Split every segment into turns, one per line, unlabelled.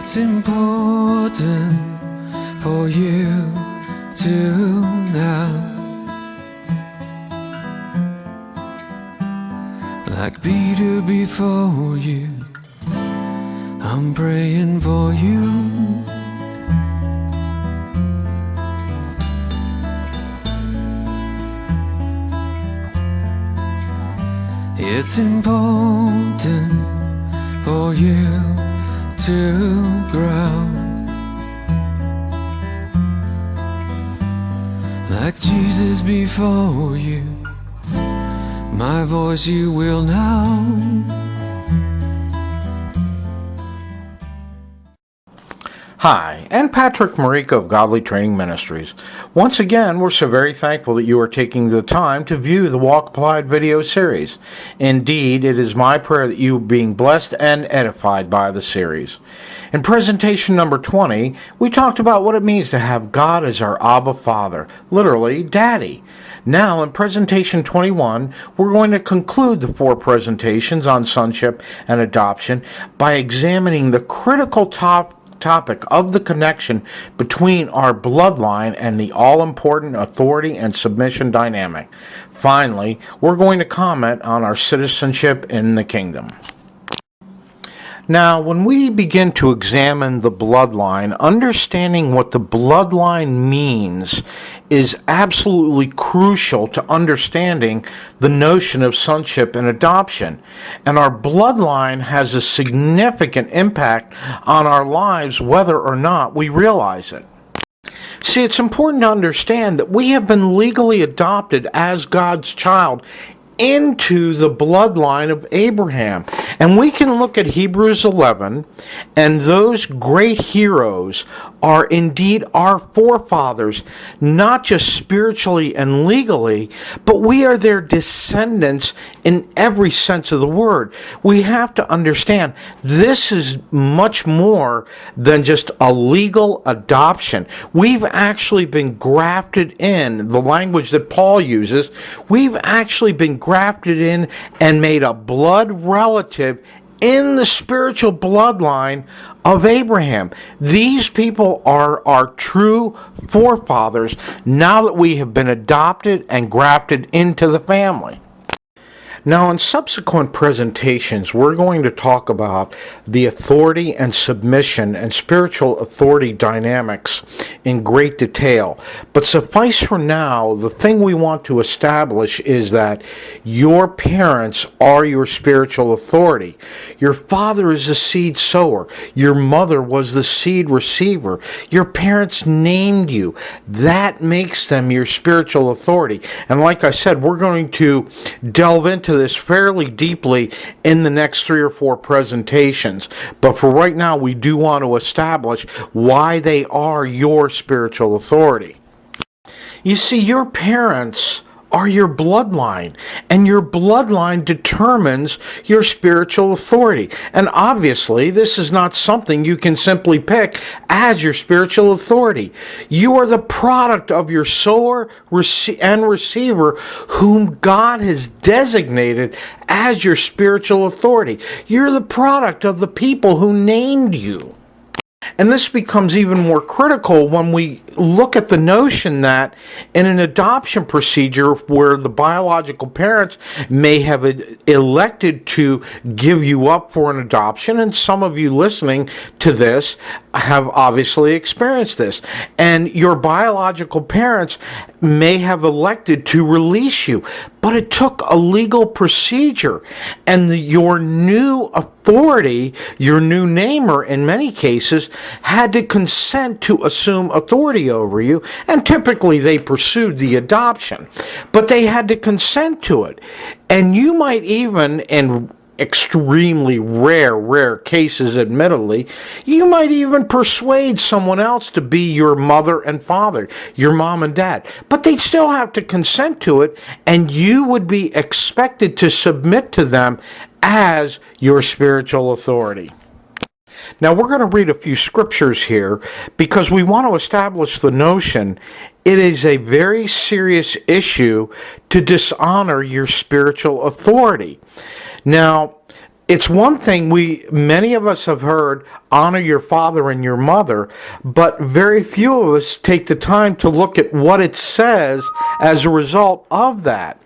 It's important for you to know, like Peter before you, I'm praying for you. It's important for you to grow, like Jesus before you, my voice you will know.
Hi, and Patrick Mariko of Godly Training Ministries. Once again, we're so very thankful that you are taking the time to view the Walk Applied video series. Indeed, it is my prayer that you are being blessed and edified by the series. In presentation number 20, we talked about what it means to have God as our Abba Father, literally, Daddy. Now, in presentation 21, we're going to conclude the 4 presentations on sonship and adoption by examining the critical topic of the connection between our bloodline and the all-important authority and submission dynamic. Finally, we're going to comment on our citizenship in the kingdom. Now, when we begin to examine the bloodline, understanding what the bloodline means is absolutely crucial to understanding the notion of sonship and adoption. And our bloodline has a significant impact on our lives whether or not we realize it. See, it's important to understand that we have been legally adopted as God's child into the bloodline of Abraham. And we can look at Hebrews 11, and those great heroes are indeed our forefathers, not just spiritually and legally, but we are their descendants in every sense of the word. We have to understand this is much more than just a legal adoption. We've actually been grafted in, the language that Paul uses, we've actually been grafted in and made a blood relative in the spiritual bloodline of Abraham. These people are our true forefathers now that we have been adopted and grafted into the family. Now, in subsequent presentations, we're going to talk about the authority and submission and spiritual authority dynamics in great detail. But suffice for now, the thing we want to establish is that your parents are your spiritual authority. Your father is the seed sower. Your mother was the seed receiver. Your parents named you. That makes them your spiritual authority. And like I said, we're going to delve into this fairly deeply in the next 3 or 4 presentations. But for right now, we do want to establish why they are your spiritual authority. You see, your parents are your bloodline, and your bloodline determines your spiritual authority. And obviously, this is not something you can simply pick as your spiritual authority. You are the product of your sower and receiver whom God has designated as your spiritual authority. You're the product of the people who named you. And this becomes even more critical when we look at the notion that in an adoption procedure where the biological parents may have elected to give you up for an adoption, and some of you listening to this have obviously experienced this, and your biological parents may have elected to release you, but it took a legal procedure, and your new authority, your new namer in many cases, had to consent to assume authority over you, and typically they pursued the adoption, but they had to consent to it. And you might even, in extremely rare cases, admittedly, you might even persuade someone else to be your mother and father, your mom and dad. But they'd still have to consent to it, and you would be expected to submit to them as your spiritual authority. Now, we're going to read a few scriptures here because we want to establish the notion it is a very serious issue to dishonor your spiritual authority. Now, It's one thing many of us have heard, honor your father and your mother, but very few of us take the time to look at what it says as a result of that.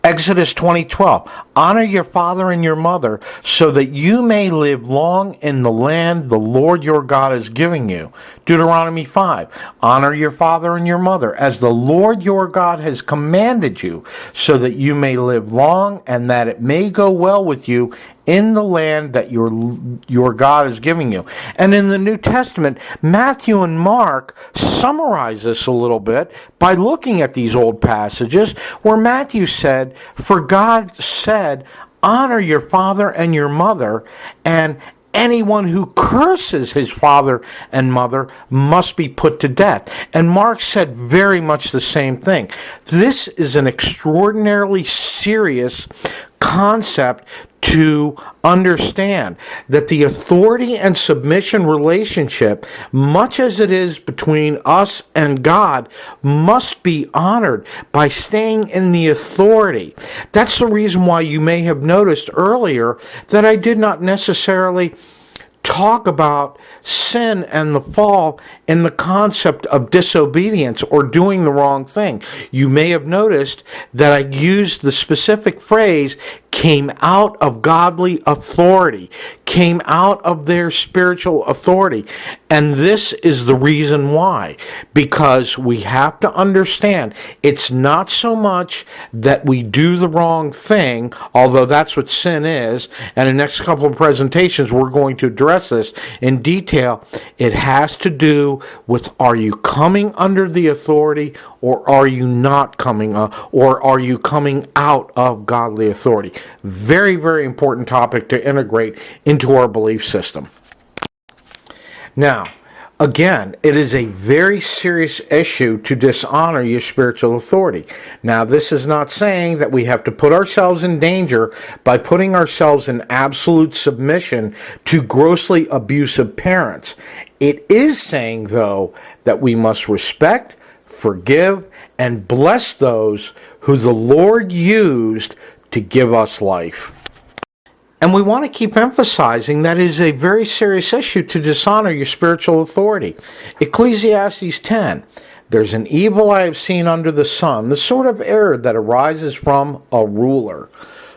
Exodus 20:12, honor your father and your mother so that you may live long in the land the Lord your God is giving you. Deuteronomy 5, honor your father and your mother as the Lord your God has commanded you so that you may live long and that it may go well with you in the land that your God is giving you. And in the New Testament, Matthew and Mark summarize this a little bit by looking at these old passages where Matthew said, for God said, honor your father and your mother, and anyone who curses his father and mother must be put to death. And Mark said very much the same thing. This is an extraordinarily serious concept to understand, that the authority and submission relationship, much as it is between us and God, must be honored by staying in the authority. That's the reason why you may have noticed earlier that I did not necessarily talk about sin and the fall in the concept of disobedience or doing the wrong thing. You may have noticed that I used the specific phrase, came out of godly authority, came out of their spiritual authority. And this is the reason why. Because we have to understand, it's not so much that we do the wrong thing, although that's what sin is, and in the next couple of presentations we're going to address this in detail. It has to do with, are you coming under the authority, or are you not coming, or are you coming out of godly authority? Very, very important topic to integrate into our belief system. Now, again, it is a very serious issue to dishonor your spiritual authority. Now, this is not saying that we have to put ourselves in danger by putting ourselves in absolute submission to grossly abusive parents. It is saying, though, that we must respect, forgive, and bless those who the Lord used to give us life. And we want to keep emphasizing that it is a very serious issue to dishonor your spiritual authority. Ecclesiastes 10, there's an evil I have seen under the sun, the sort of error that arises from a ruler.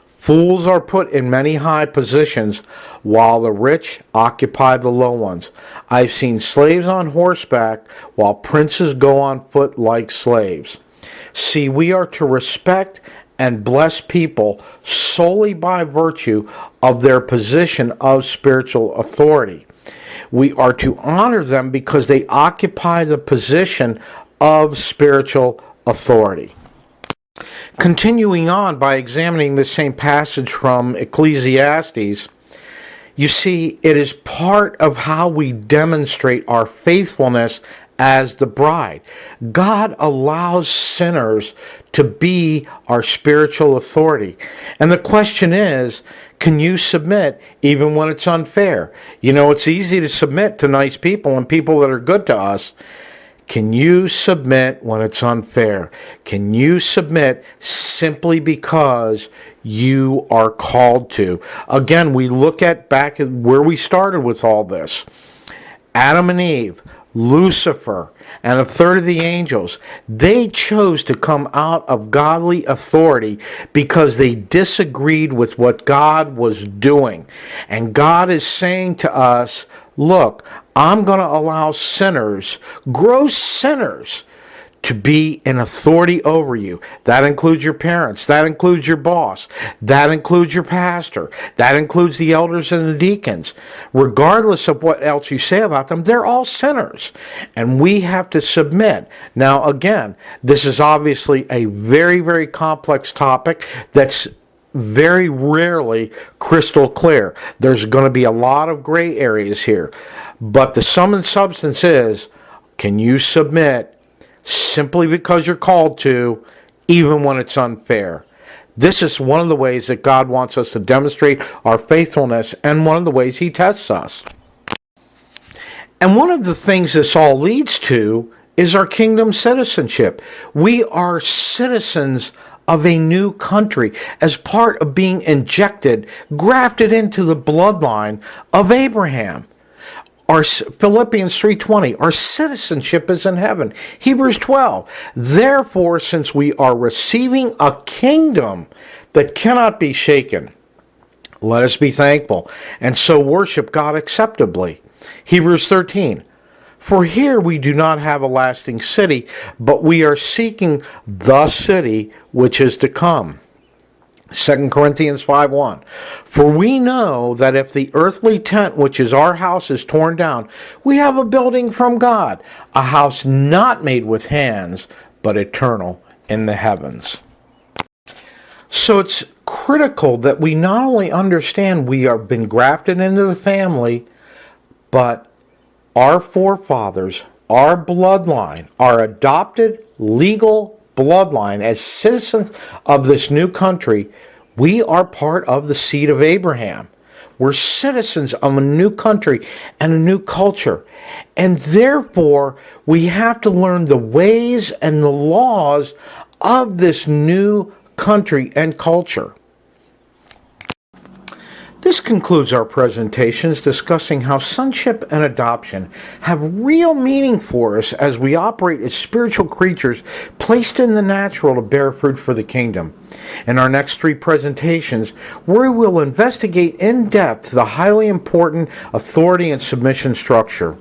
Fools are put in many high positions, while the rich occupy the low ones. I've seen slaves on horseback, while princes go on foot like slaves. See, we are to respect and bless people solely by virtue of their position of spiritual authority. We are to honor them because they occupy the position of spiritual authority. Continuing on by examining the same passage from Ecclesiastes, you see, it is part of how we demonstrate our faithfulness as the bride. God allows sinners to be our spiritual authority. And the question is, can you submit even when it's unfair? You know, it's easy to submit to nice people and people that are good to us. Can you submit when it's unfair? Can you submit simply because you are called to? Again, we look at back at where we started with all this. Adam and Eve, Lucifer, and a third of the angels, they chose to come out of godly authority because they disagreed with what God was doing. And God is saying to us, look, I'm going to allow sinners, gross sinners, to be in authority over you. That includes your parents. That includes your boss. That includes your pastor. That includes the elders and the deacons. Regardless of what else you say about them, they're all sinners. And we have to submit. Now, again, this is obviously a very, very complex topic that's very rarely crystal clear. There's going to be a lot of gray areas here. But the sum and substance is, can you submit simply because you're called to, even when it's unfair? This is one of the ways that God wants us to demonstrate our faithfulness, and one of the ways He tests us. And one of the things this all leads to is our kingdom citizenship. We are citizens of a new country as part of being injected, grafted into the bloodline of Abraham. Our Philippians 3:20, our citizenship is in heaven. Hebrews 12, therefore, since we are receiving a kingdom that cannot be shaken, let us be thankful and so worship God acceptably. Hebrews 13, for here we do not have a lasting city, but we are seeking the city which is to come. 2 Corinthians 5:1, for we know that if the earthly tent which is our house is torn down, we have a building from God, a house not made with hands, but eternal in the heavens. So it's critical that we not only understand we have been grafted into the family, but our forefathers, our bloodline, our adopted legal bloodline as citizens of this new country, we are part of the seed of Abraham. We're citizens of a new country and a new culture. And therefore, we have to learn the ways and the laws of this new country and culture. This concludes our presentations discussing how sonship and adoption have real meaning for us as we operate as spiritual creatures placed in the natural to bear fruit for the kingdom. In our next 3 presentations, we will investigate in depth the highly important authority and submission structure.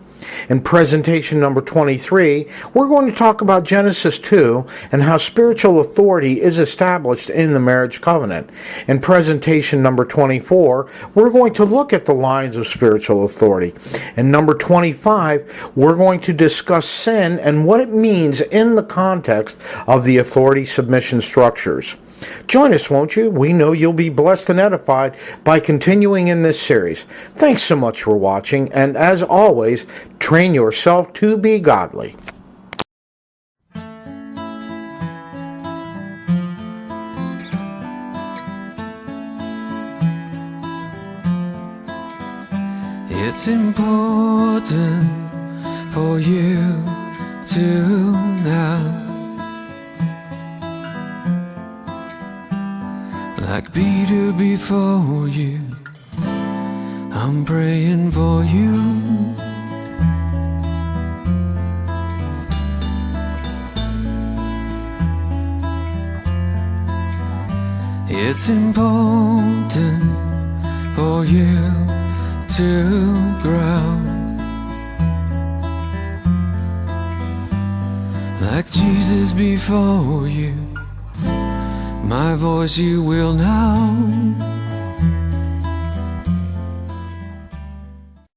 In presentation number 23, we're going to talk about Genesis 2 and how spiritual authority is established in the marriage covenant. In presentation number 24, we're going to look at the lines of spiritual authority. In number 25, we're going to discuss sin and what it means in the context of the authority submission structures. Join us, won't you? We know you'll be blessed and edified by continuing in this series. Thanks so much for watching, and as always, train yourself to be godly.
It's important for you to know, like Peter before you, I'm praying for you. It's important for you to grow, like Jesus before you. My voice you will know.